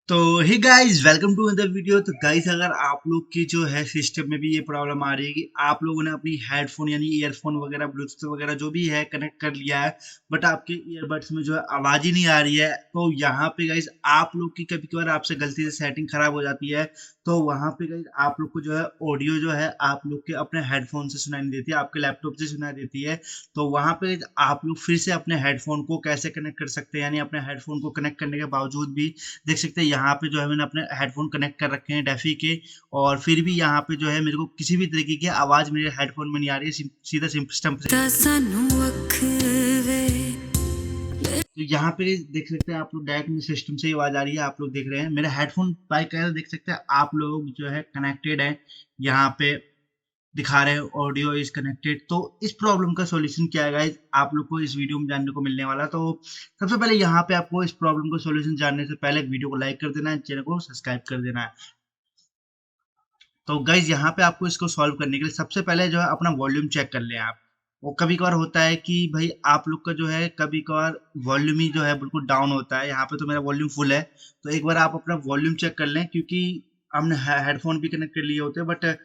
तो hey guys welcome to another video. तो guys अगर आप लोग की जो है सिस्टम में भी ये प्रॉब्लम आ रही है कि आप लोगों ने अपनी हेडफोन यानी ईयरफोन वगैरह ब्लूटूथ वगैरह जो भी है कनेक्ट कर लिया है, बट आपके ईयरबड्स में जो है आवाज ही नहीं आ रही है, तो यहाँ पे गाइस आप लोग की कभी कभार आपसे गलती से सेटिंग खराब हो जाती है। तो वहां पे गाइस आप लोग को जो है ऑडियो जो है आप लोग के अपने हेडफोन से सुनाई नहीं देती है, आपके लैपटॉप से सुनाई देती है। तो वहां पे आप लोग फिर से अपने हेडफोन को कैसे कनेक्ट कर सकते हैं, यानी अपने हेडफोन को कनेक्ट करने के बावजूद भी देख सकते हैं यहाँ पे जो है मैंने अपने हेडफोन कनेक्ट कर रखे हैं डेफी के, और फिर भी यहाँ पे जो है मेरे को किसी भी तरीके की आवाज मेरे हेडफोन में नहीं आ रही है। सीधा सिस्टम से तो यहाँ पे देख सकते हैं आप लोग डायरेक्ट में सिस्टम से ही आवाज आ रही है। आप लोग देख रहे हैं मेरे हेडफोन बाय कलर देख सकते हैं आप लोग जो है कनेक्टेड है, यहाँ पे दिखा रहे हैं ऑडियो इज कनेक्टेड। तो इस प्रॉब्लम का सॉल्यूशन क्या है गाइस, आप लोग को इस वीडियो में जानने को मिलने वाला। तो सबसे पहले यहाँ पे आपको इस प्रॉब्लम का सॉल्यूशन जानने से पहले वीडियो को लाइक कर देना है, चैनल को सब्सक्राइब कर देना है। तो गाइस यहाँ पे आपको इसको सॉल्व करने के लिए सबसे पहले जो है अपना वॉल्यूम चेक कर लें आप। वो कभी कभार होता है कि भाई आप लोग का जो है कभी कभार वॉल्यूम ही जो है बिल्कुल डाउन होता है। यहाँ पे तो मेरा वॉल्यूम फुल है, तो एक बार आप अपना वॉल्यूम चेक कर लें, क्योंकि हमने हेडफोन भी कनेक्ट कर लिए होते हैं, बट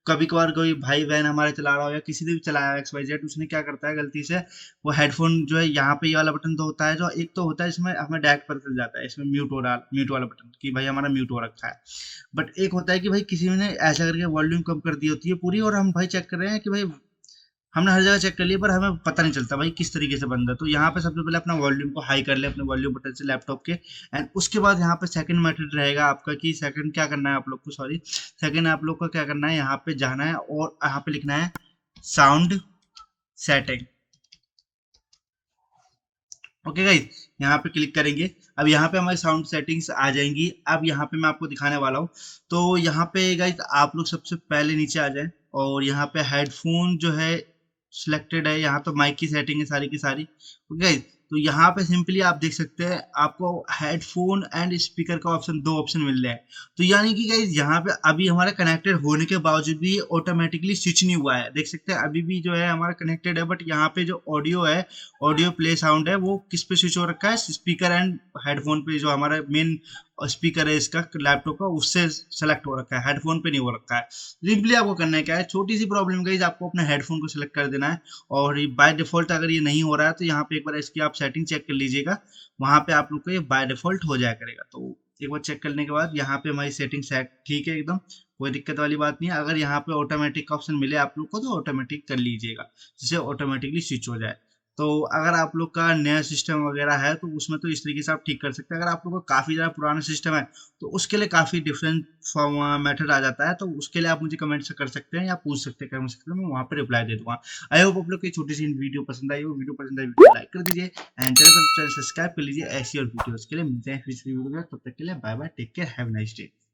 कभी कभार कोई भाई बहन हमारे चला रहा हो या किसी ने भी चलाया एक्स वाई जेड, उसने क्या करता है गलती से वो हेडफोन जो है यहाँ पे ये वाला बटन तो होता है, जो एक तो होता है इसमें हमें डायरेक्ट पता चल जाता है इसमें म्यूट वाला बटन कि भाई हमारा म्यूट हो रखा है। बट एक होता है कि भाई किसी ने ऐसा करके वॉल्यूम कम कर दी होती है पूरी, और हम भाई चेक कर रहे हैं कि भाई हमने हर जगह चेक कर लिया पर हमें पता नहीं चलता भाई किस तरीके से बंद है। तो यहाँ पे सबसे पहले अपना वॉल्यूम को हाई कर ले अपने वॉल्यूम बटन से लैपटॉप के, एंड उसके बाद यहाँ पे सेकंड मेथड रहेगा आपका कि सेकंड क्या करना है आप लोग को, सॉरी, सेकंड आप लोग को क्या करना है, यहाँ पे जाना है और यहाँ पे लिखना है साउंड सेटिंग। ओके गाइस, यहाँ पे क्लिक करेंगे। अब यहाँ पे हमारी साउंड सेटिंग्स आ जाएंगी। अब यहाँ पे मैं आपको दिखाने वाला हूँ। तो यहाँ पे गाइस आप लोग सबसे पहले नीचे आ जाएं और यहाँ पे हेडफोन जो है सिलेक्टेड है, यहाँ तो माइक की सेटिंग है सारी की सारी। ओके गाइस, तो यहाँ पे सिंपली आप देख सकते हैं आपको हेडफोन एंड स्पीकर का ऑप्शन, दो ऑप्शन मिल रहे हैं। तो यानी कि गाइस यहाँ पे अभी हमारा कनेक्टेड होने के बावजूद भी ऑटोमेटिकली स्विच नहीं हुआ है। देख सकते हैं अभी भी जो है हमारा कनेक्टेड है, बट यहाँ पे जो ऑडियो है, ऑडियो प्ले साउंड है, वो किस पे स्विच हो रखा है, स्पीकर एंड हेडफोन पे, जो हमारा मेन स्पीकर है इसका लैपटॉप का, उससे सेलेक्ट हो रखा है, हेडफोन पे नहीं हो रखा है। सिंपली आपको करना है क्या है, छोटी सी प्रॉब्लम गाइस, आपको अपने हेडफोन को सिलेक्ट कर देना है। और बाय डिफॉल्ट अगर ये नहीं हो रहा है तो यहाँ पे एक बार इसकी आप सेटिंग चेक कर लीजिएगा, वहां पे आप लोग को ये बाय डिफॉल्ट हो जाया करेगा। तो एक बार चेक करने के बाद यहाँ पे हमारी सेटिंग सेट ठीक है एकदम, कोई दिक्कत वाली बात नहीं है। अगर यहाँ पे ऑटोमेटिक का ऑप्शन मिले आप लोग को तो ऑटोमेटिक कर लीजिएगा, जिससे ऑटोमेटिकली स्विच हो जाए। तो अगर आप लोग का नया सिस्टम वगैरह है तो उसमें तो इस तरीके से आप ठीक कर सकते हैं। अगर आप लोग का काफ़ी ज़्यादा पुराना सिस्टम है तो उसके लिए काफ़ी डिफरेंट फॉर्म मेथड आ जाता है। तो उसके लिए आप मुझे कमेंट से कर सकते हैं या पूछ सकते हैं कमेंट सेक्शन में, मैं वहाँ पे रिप्लाई दे दूँगा। आई होप आप लोग को ये छोटी सी वीडियो पसंद आई हो। वीडियो पसंद आई वीडियो लाइक कर दीजिए एंड चैनल सब्सक्राइब कर लीजिए। ऐसी और वीडियोज़ के लिए मिलते हैं फिर से वीडियो में, तब तक के लिए bye bye, take care, have a nice day.